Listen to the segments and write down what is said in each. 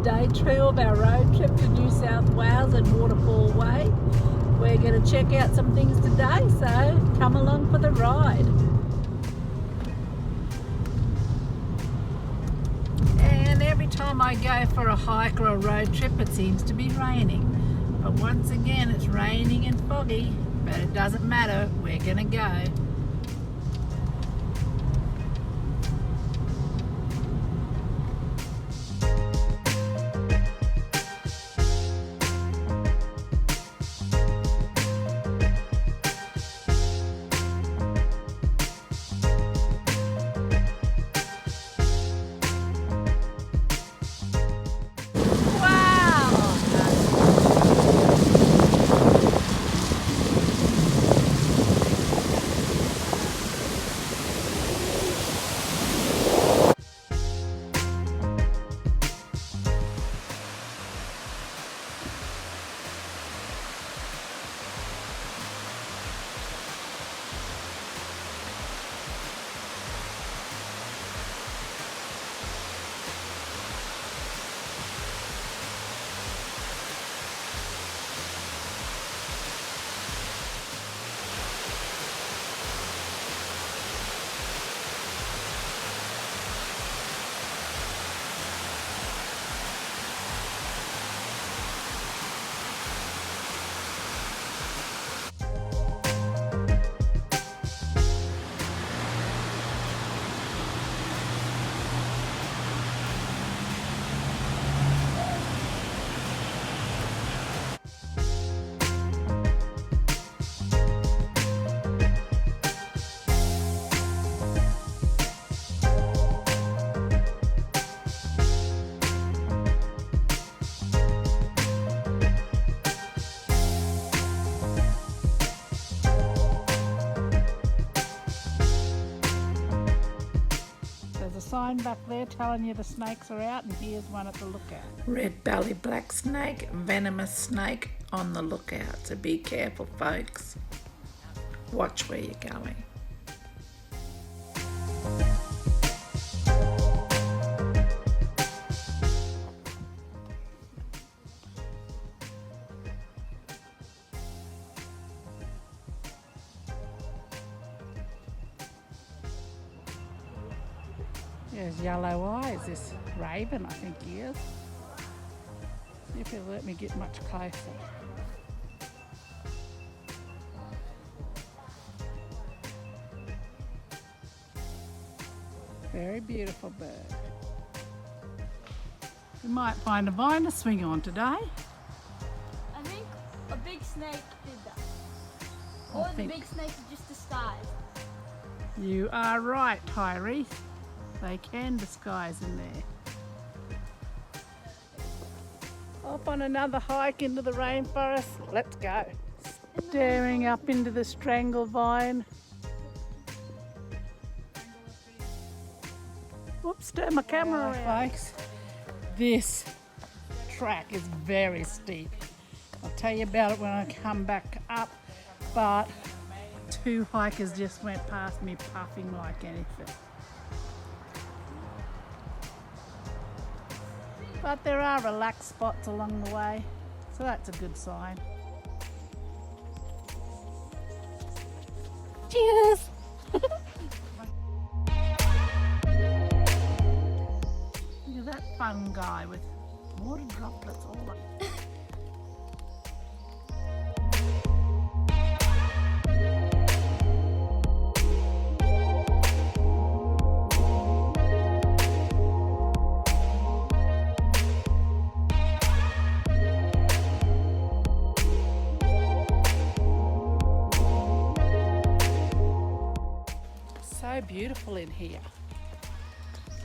day 2 of our road trip to New South Wales and Waterfall Way. We're going to check out some things today, so come along for the ride. And every time I go for a hike or a road trip, it seems to be raining. But once again, it's raining and foggy, but it doesn't matter, we're going to go. Sign back there telling you the snakes are out, and here's one at the lookout. Red belly black snake, venomous snake on the lookout, so be careful folks. Watch where you're going. There's yellow eyes, this raven I think he is. See if he'll let me get much closer. Very beautiful bird. We might find a vine to swing on today. I think a big snake did that. Or the big snakes are just disguised. You are right, Tyree. They can disguise in there. Off on another hike into the rainforest. Let's go. Staring up into the strangle vine. Whoops, turn my camera around. Folks, this track is very steep. I'll tell you about it when I come back up, but 2 hikers just went past me puffing like anything. But there are relaxed spots along the way, so that's a good sign. Cheers! Look at that fungi with water droplets all over. So beautiful in here,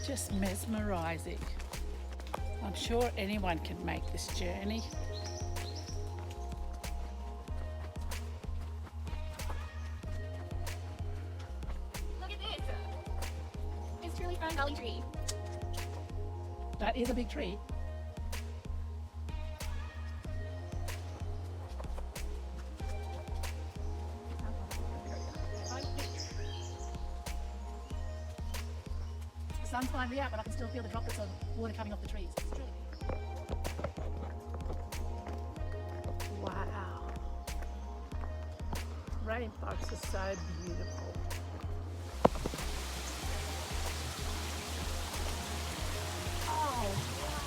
just mesmerising. I'm sure anyone can make this journey. Look at this! It's truly fun gully tree. That is a big tree. The sun's finally out, but I can still feel the droplets of water coming off the trees. It's true. Stadium Parks is so beautiful. Oh, wow.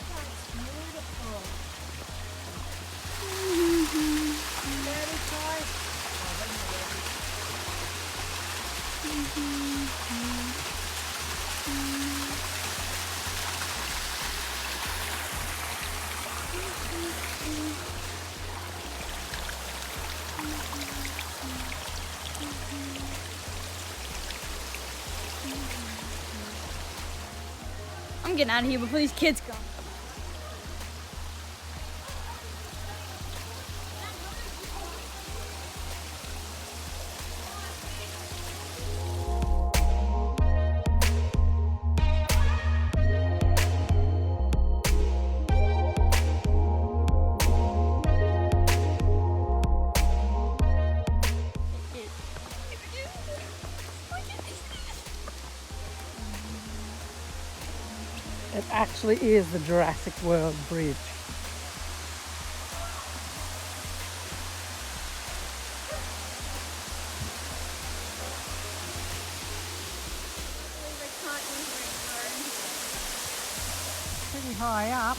That's beautiful. Very nice. I'm getting out of here before these kids come. It actually is the Jurassic World Bridge. Pretty high up.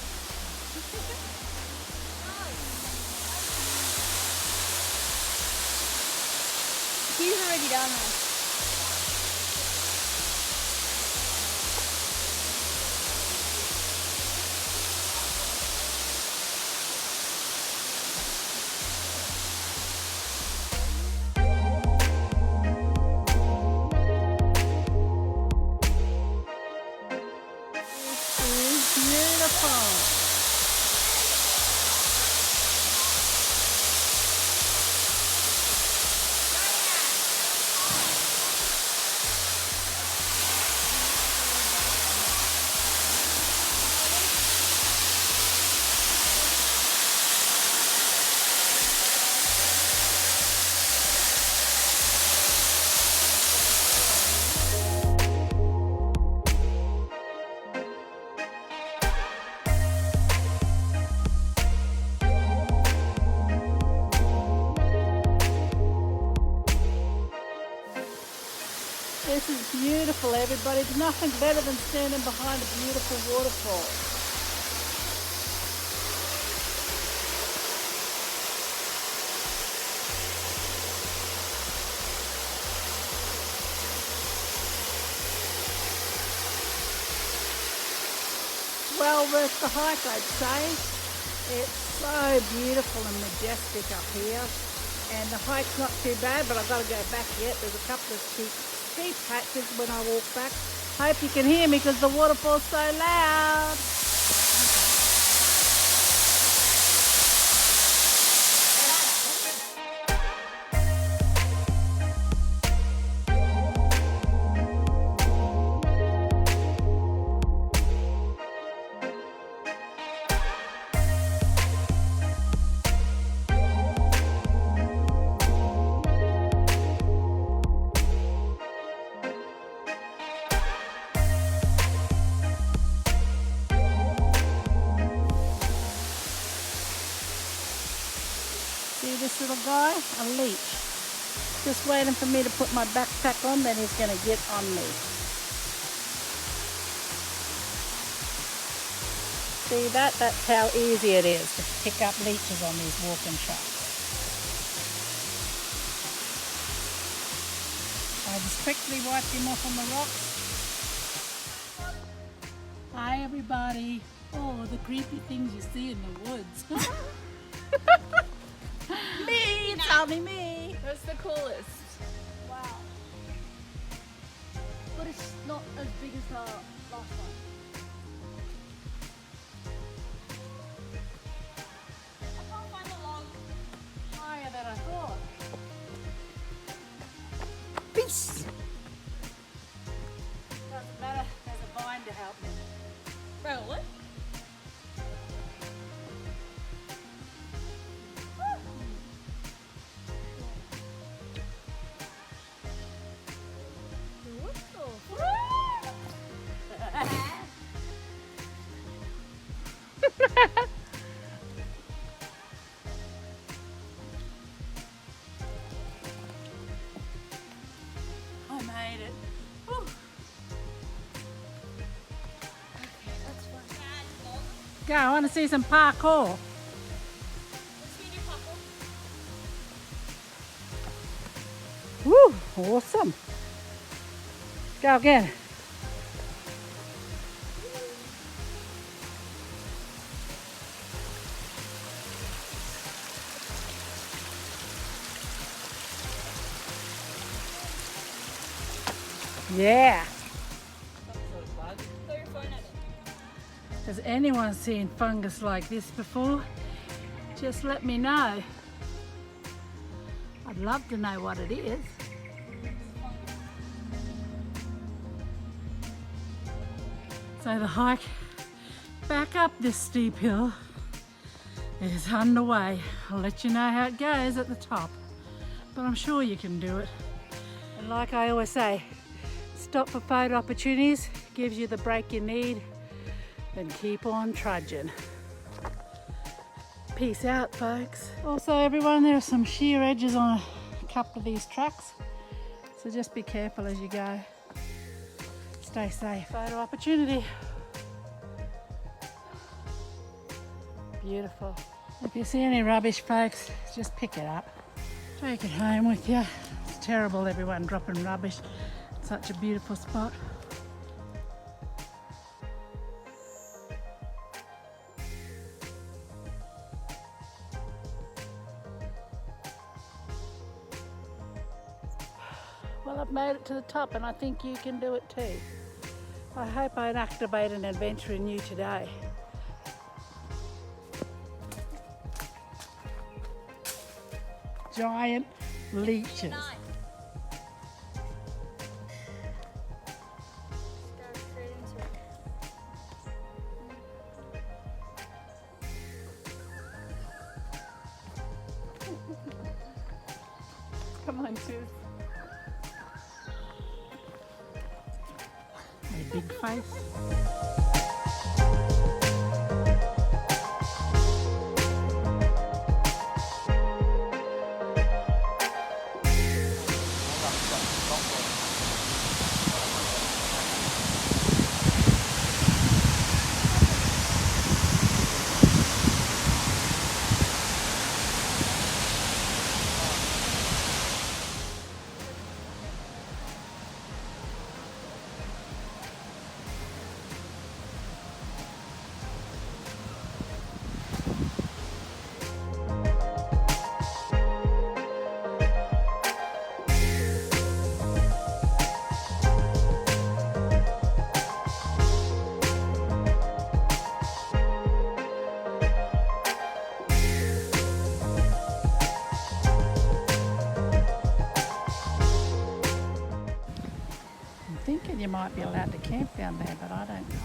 He's already down there. Beautiful. This is beautiful, everybody. There's nothing better than standing behind a beautiful waterfall. Well worth the hike, I'd say. It's so beautiful and majestic up here. And the hike's not too bad, but I've got to go back yet. There's a couple of steep patches when I walk back. Hope you can hear me because the waterfall's so loud. See this little guy? A leech. Just waiting for me to put my backpack on, then he's going to get on me. See that? That's how easy it is to pick up leeches on these walking tracks. I just quickly wipe him off on the rocks. Hi everybody. Oh, the creepy things you see in the woods. Me! Tell me! That's the coolest. Wow. But it's not as big as the last one. I can't find the log. Higher than I thought. Peace! Doesn't matter, there's a vine to help me. Really? Go, I want to see some parkour. Let's see you couple. Woo, awesome. Go again. Yeah. Throw your phone at it. Has anyone seen fungus like this before? Just let me know. I'd love to know what it is. So the hike back up this steep hill is underway. I'll let you know how it goes at the top, but I'm sure you can do it. And like I always say, stop for photo opportunities, gives you the break you need, then keep on trudging. Peace out, folks. Also, everyone, there are some sheer edges on a couple of these tracks, so just be careful as you go. Stay safe. Photo opportunity. Beautiful. If you see any rubbish, folks, just pick it up. Take it home with you. It's terrible, everyone dropping rubbish. Such a beautiful spot. Well, I've made it to the top and I think you can do it too. I hope I'd activate an adventure in you today. Giant leeches. Nice. Go straight into it. Come on, Sis. A big face. I'm thinking you might be allowed to camp down there, but I don't know.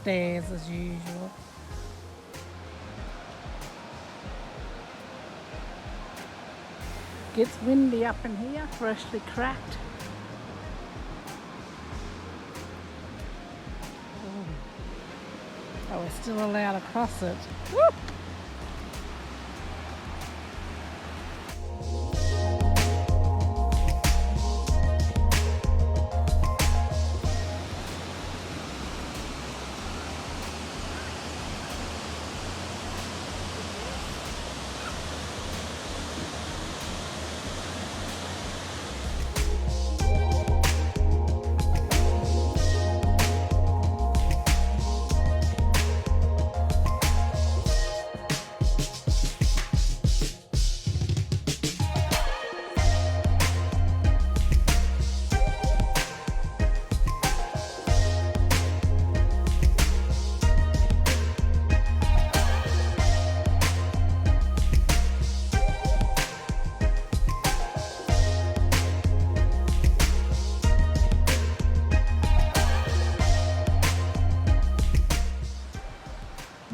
Stairs as usual. Gets windy up in here, freshly cracked. Oh, we're still allowed to cross it. Woo!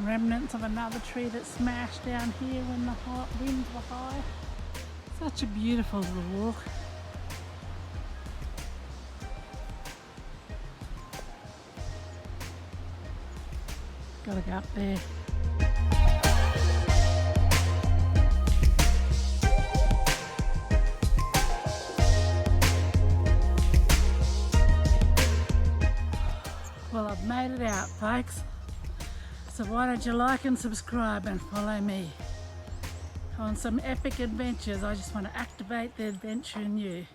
Remnants of another tree that smashed down here when the winds were high. Such a beautiful little walk. Gotta go up there. Well, I've made it out, folks. So why don't you like and subscribe and follow me on some epic adventures. I just want to activate the adventure in you.